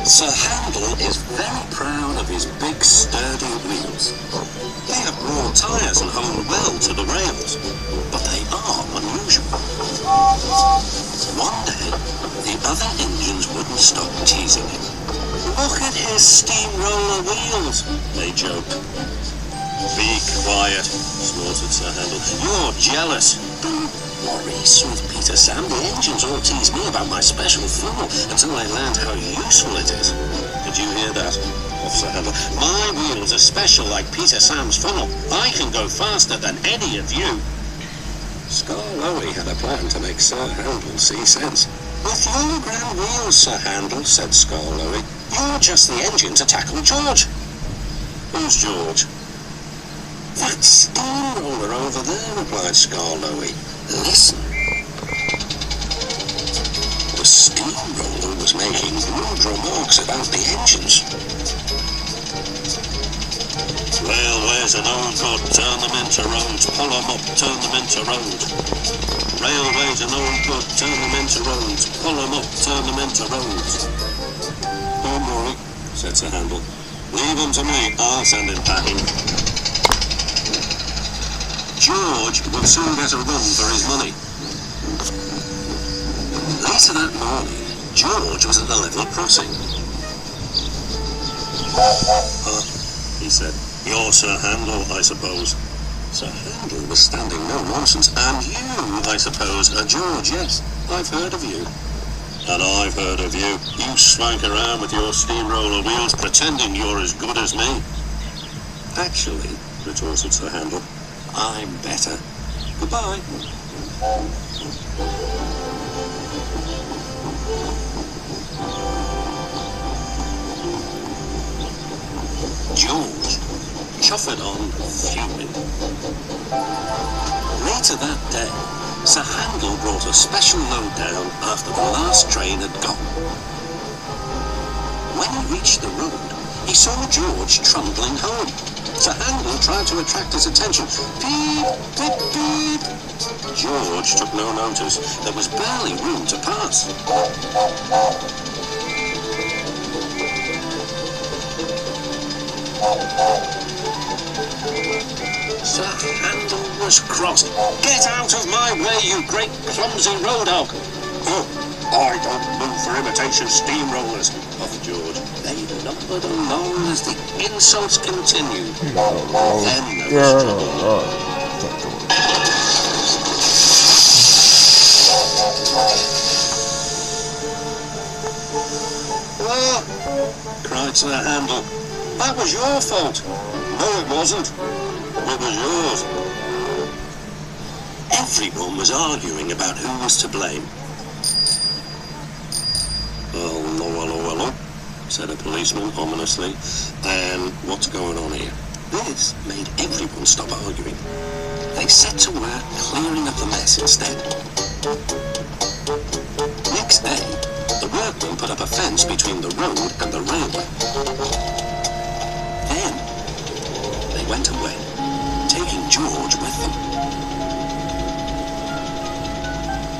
Sir Handel is very proud of his big sturdy wheels. They have broad tyres and hold well to the rails, but they are unusual. One day, the other engines wouldn't stop teasing him. "Look at his steamroller wheels," they joked. "Be quiet," snorted Sir Handel. "You're jealous." "Don't worry," soothed Peter Sam. "The engines all tease me about my special funnel until I learned how useful it is." "Did you hear that?" off Sir Handel. "My wheels are special like Peter Sam's funnel. I can go faster than any of you." Skarloey had a plan to make Sir Handel see sense. "With your grand wheels, Sir Handel," said Skarloey, "you're just the engine to tackle George." "Who's George?" "That steamroller over there," replied Skarloey. "Listen." The steamroller was making rude remarks about the engines. "Railways are no good, turn them into roads. Pull them up, turn them into roads. Railways are no good, turn them into roads. Pull them up, turn them into roads." "Don't worry," said Sir Handel. "Leave them to me, I'll send him packing." George would soon get a run for his money. Later that morning, George was at the level crossing. He said, "You're Sir Handel, I suppose." Sir Handel was standing no nonsense. "And you, I suppose, are George, yes. I've heard of you." "And I've heard of you. You swank around with your steamroller wheels pretending you're as good as me." "Actually," retorted Sir Handel, "I'm better. Goodbye." George chuffered on, fuming. Later that day, Sir Handel brought a special load down after the last train had gone. When he reached the road, he saw George trundling home. Sir Handel tried to attract his attention. "Beep, beep, beep." George took no notice. There was barely room to pass. Sir Handel was cross. "Get out of my way, you great clumsy road hog!" "Oh, I don't move for imitation steamrollers," puffed George. They lumbered along as the insults continued. Then there was trouble. "Oh!" cried Sir Handel. "That was your fault." "No, it wasn't. It was yours." Everyone was arguing about who was to blame. Hello, said a policeman ominously. "And what's going on here?" This made everyone stop arguing. They set to work clearing up the mess instead. Next day, the workmen put up a fence between the road and the railway. Then, they went away, taking George with them.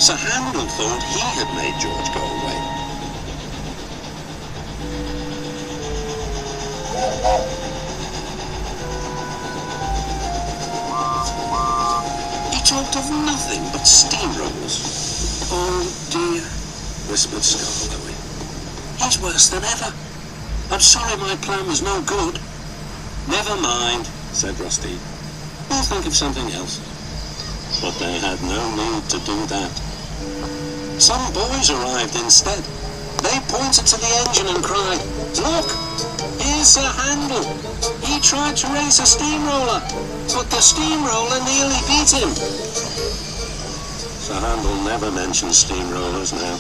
Sir Handel thought he had made George go away. He talked of nothing but steamrollers. "Oh dear," whispered Skarloey. "He's worse than ever. I'm sorry my plan was no good." "Never mind," said Rusty. "We'll think of something else." But they had no need to do that. Some boys arrived instead. They pointed to the engine and cried, "Look, here's Sir Handel. He tried to race a steamroller, but the steamroller nearly beat him." Sir Handel never mentions steamrollers now.